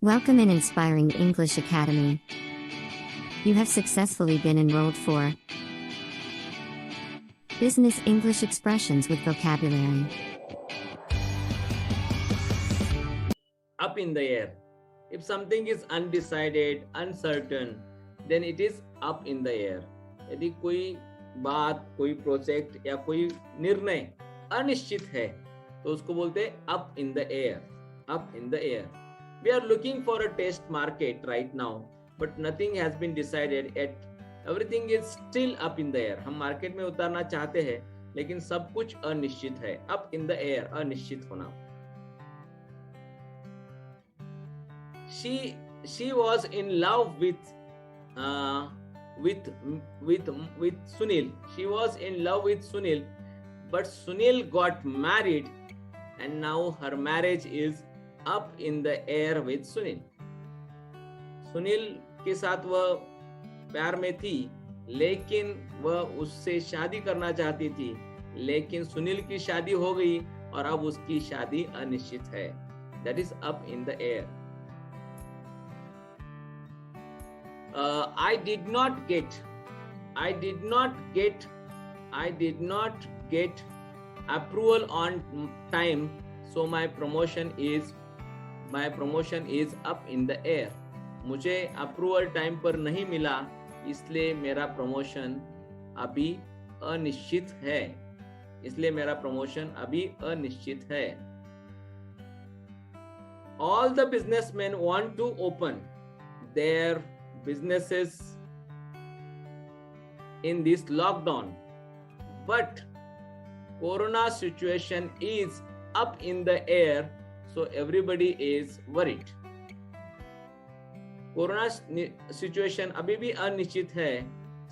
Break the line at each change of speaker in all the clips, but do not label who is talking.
Welcome in Inspiring English Academy. You have successfully been enrolled for Business English Expressions with Vocabulary.
Up in the air. If something is undecided, uncertain, then it is up in the air. यदि कोई बात, कोई project या कोई निर्णय अनिश्चित है तो उसको बोलते हैं up in the air. Up in the air. We are looking for a test market right now, but nothing has been decided yet. Everything is still up in the air. हम मार्केट में उतारना चाहते हैं लेकिन सब कुछ अनिश्चित है. Up in the air, अनिश्चित होना. She was in love with Sunil. She was in love with Sunil, but Sunil got married, and now her marriage is up in the air with Sunil. Sunil के साथ वह प्यार में थी, लेकिन वह उससे शादी करना चाहती थी, लेकिन सुनील की शादी हो गई और अब उसकी शादी अनिश्चित है. That is up in the air. I did not get approval on time, so my promotion is up in the air. मुझे अप्रूवल टाइम पर नहीं मिला, इसलिए मेरा प्रमोशन अभी अनिश्चित है. All the businessmen want to open their businesses in this lockdown, but corona situation is up in the air, so everybody is worried. Corona situation अभी भी अनिश्चित है.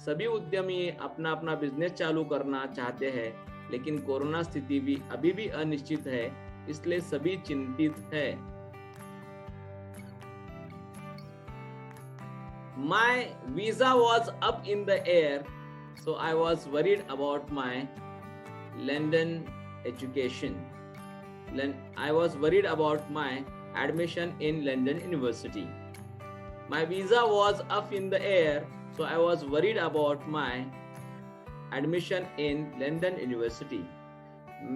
सभी उद्यमी अपना अपना बिजनेस चालू करना चाहते हैं, लेकिन कोरोना स्थिति भी अभी भी अनिश्चित है, इसलिए सभी चिंतित है. My visa was up in the air, so I was worried about my London education. I was worried about my admission in London University. My visa was up in the air, so I was worried about my admission in London University.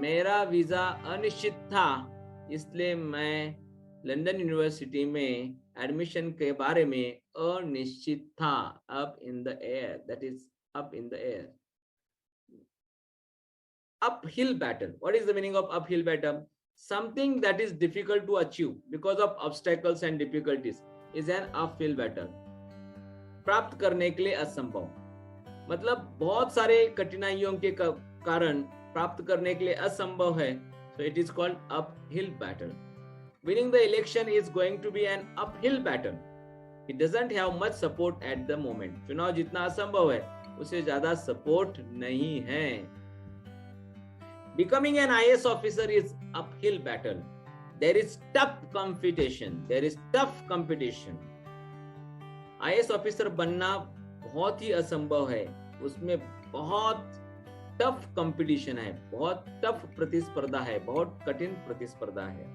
मेरा visa अनिश्चित था, इसलिए मैं London university में admission के बारे में अनिश्चित था. Up in the air, that is up in the air. Uphill battle. What is the meaning of uphill battle? Something that is difficult to achieve because of obstacles and difficulties is an uphill battle. प्राप्त करने के लिए असंभव, मतलब बहुत सारे कठिनाइयों के कारण प्राप्त करने के लिए असंभव है. So it is called uphill battle. Winning the election is going to be an uphill battle. It doesn't have much support at the moment. चुनाव जितना असंभव है, उसे ज्यादा सपोर्ट नहीं है. Becoming an IAS officer is uphill battle. There is tough competition. IAS officer बनना बहुत ही असंभव है. उसमें बहुत टफ कंपटीशन है, बहुत टफ प्रतिस्पर्धा है, बहुत कठिन प्रतिस्पर्धा है.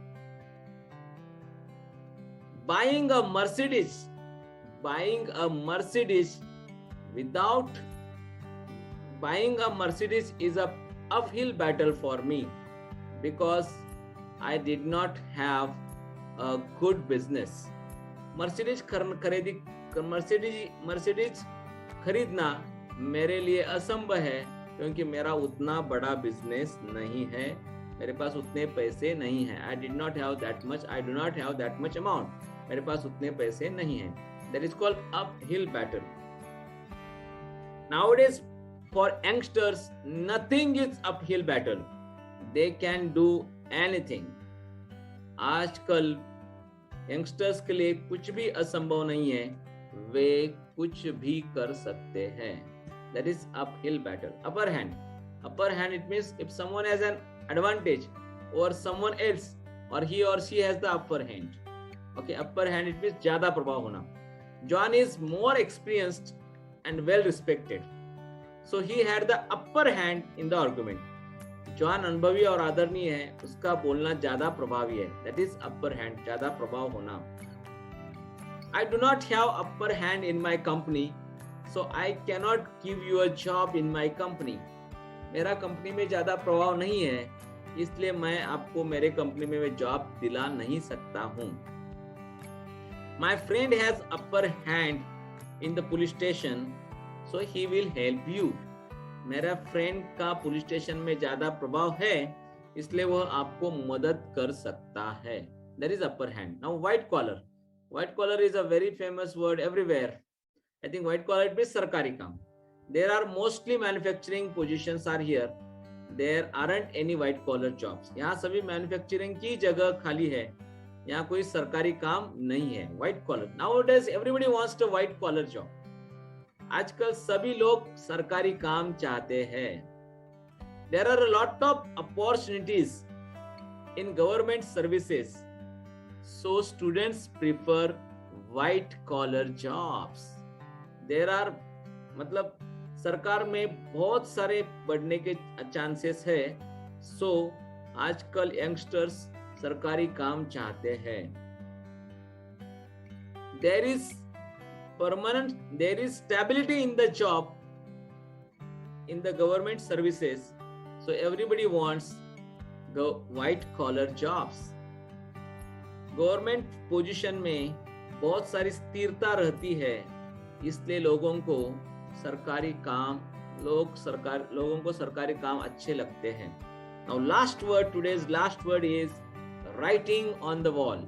Buying a Mercedes is a uphill battle for me because I did not have a good business. Mercedes खरीदना मेरे लिए असंभव है, क्योंकि मेरा उतना बड़ा बिजनेस नहीं है, मेरे पास उतने पैसे नहीं हैं. I do not have that much amount. मेरे पास उतने पैसे नहीं हैं. That is called uphill battle. Nowadays, for youngsters, nothing is uphill battle. They can do anything. आजकल यंगस्टर्स के लिए कुछ भी असंभव नहीं है, वे कुछ भी कर सकते हैं. That is uphill battle. Upper hand, it means if someone has an advantage over someone else, or he or she has the upper hand. Okay, upper hand, it means ज्यादा प्रभाव होना. John is more experienced and well respected, so he had the upper hand in the argument. John अनुभवी और आदरणीय है, उसका बोलना ज्यादा प्रभावी है. दैट इज अपर हैंड, ज्यादा प्रभाव होना. I do not have upper hand in my company, so I cannot give you a job in my company. मेरा कंपनी में ज़्यादा प्रभाव नहीं है, इसलिए मैं आपको मेरे कंपनी में जॉब दिला नहीं सकता हूँ. My friend has upper hand in the police station, so he will help you. मेरा फ्रेंड का पुलिस स्टेशन में ज़्यादा प्रभाव है, इसलिए वह आपको मदद कर सकता है. That is upper hand. Now white collar. White collar is a very famous word everywhere. I think white collar it means सरकारी काम. There are mostly manufacturing positions are here. There aren't any white collar jobs. यहाँ सभी manufacturing की जगह खाली है. यहाँ कोई सरकारी काम नहीं है. White collar. Nowadays everybody wants a white collar job. आजकल सभी लोग सरकारी काम चाहते हैं. There are a lot of opportunities in government services. So students prefer white collar jobs. There are मतलब सरकार में बहुत सारे बढ़ने के चांसेस है. सो आजकल यंगस्टर्स सरकारी काम चाहते हैं. There is stability in the job in the government services. So everybody wants the white collar jobs. Government position में बहुत सारी स्थिरता रहती है, इसलिए लोगों को सरकारी काम अच्छे लगते हैं. Now today's last word is writing on the wall.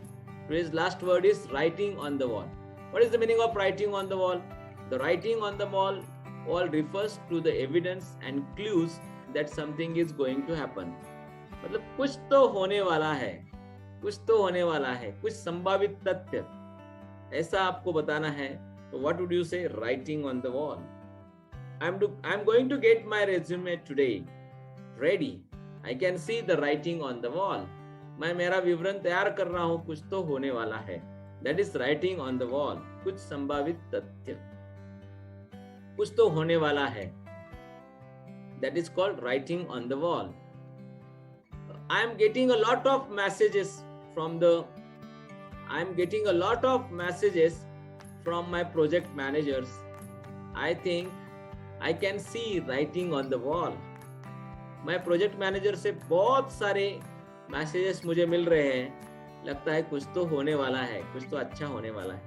Today's last word is writing on the wall. What is the meaning of writing on the wall? The writing on the wall refers to the evidence and clues that something is going to happen. मतलब कुछ तो होने वाला है, कुछ संभावित तथ्य ऐसा आपको बताना है. तो what would you say? Writing on the wall. I'm going to get my resume today ready. I can see the writing on the wall. मैं मेरा विवरण तैयार कर रहा हूँ, कुछ तो होने वाला है. That is writing on the wall. कुछ संभावित तथ्य, कुछ तो होने वाला है. That is called writing on the wall. I am getting a lot of messages from my project managers. I think I can see writing on the wall. मैं project manager से बहुत सारे मैसेजेस मुझे मिल रहे हैं, लगता है कुछ तो होने वाला है, कुछ तो अच्छा होने वाला है.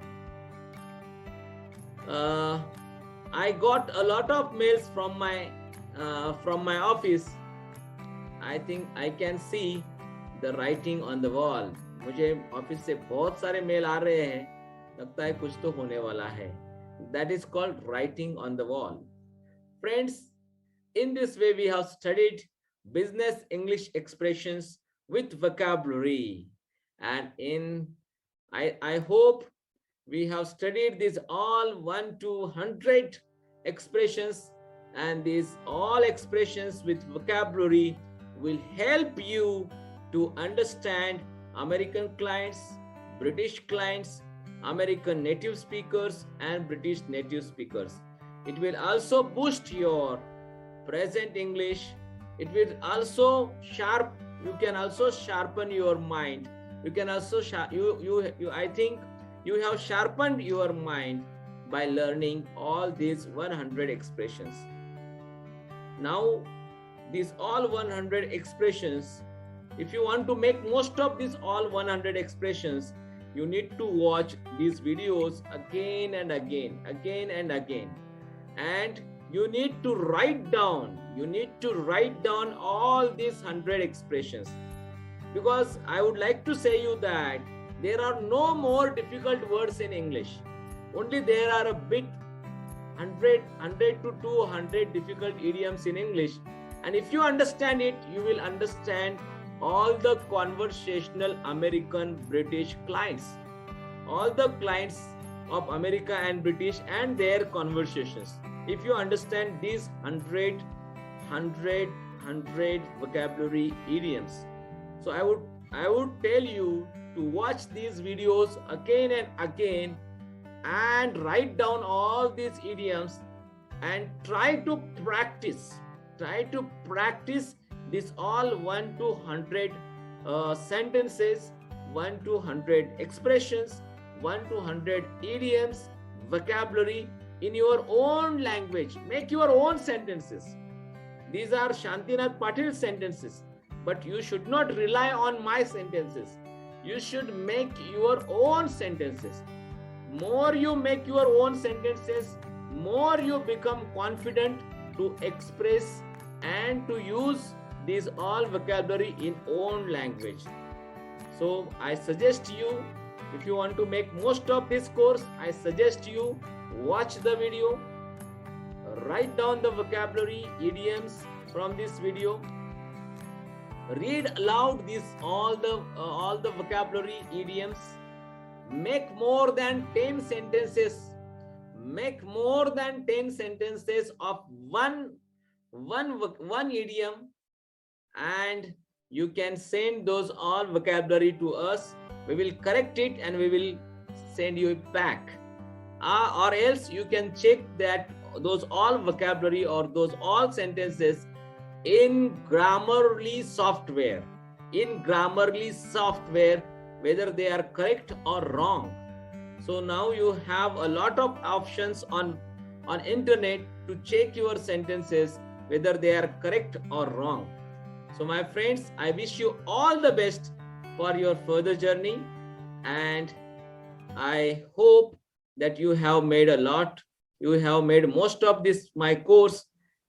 I got a lot of mails from my office. I think I can see the writing on the wall. मुझे ऑफिस से बहुत सारे मेल आ रहे हैं, लगता है कुछ तो होने वाला है. That is called writing on the wall. Friends, in this way we have studied business English expressions with vocabulary, and I hope we have studied these all 1 to 100 expressions, and these all expressions with vocabulary will help you to understand American clients, British clients, American native speakers, and British native speakers. It will also boost your present English. It will also you can also sharpen your mind. You can also I think you have sharpened your mind by learning all these 100 expressions. Now these all 100 expressions, if you want to make most of these all 100 expressions, you need to watch these videos again and again, and you need to write down all these 100 expressions, because I would like to say you that there are no more difficult words in English. Only there are a bit 100 to 200 difficult idioms in English, and if you understand it, you will understand all the conversational American British clients, all the clients of America and British and their conversations. If you understand these 100 vocabulary idioms, so I would tell you to watch these videos again and again and write down all these idioms and try to practice this all 1 to 100 sentences, 1 to 100 expressions 1 to 100 idioms, vocabulary in your own language. Make your own sentences. These are Shantinath Patil's sentences, but you should not rely on my sentences. You should make your own sentences. More you make your own sentences, more you become confident to express and to use these all vocabulary in own language. So I suggest you, if you want to make most of this course, I suggest you watch the video, write down the vocabulary, idioms from this video, read aloud all the vocabulary, idioms, make more than 10 sentences. Make more than 10 sentences of one idiom, and you can send those all vocabulary to us. We will correct it and we will send you it back. Or else you can check that those all vocabulary or those all sentences in Grammarly software. In Grammarly software, whether they are correct or wrong. So now you have a lot of options on internet to check your sentences whether they are correct or wrong. So my friends, I wish you all the best for your further journey, and I hope that you have made most of this my course,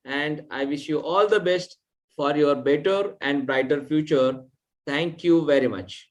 and I wish you all the best for your better and brighter future. Thank you very much.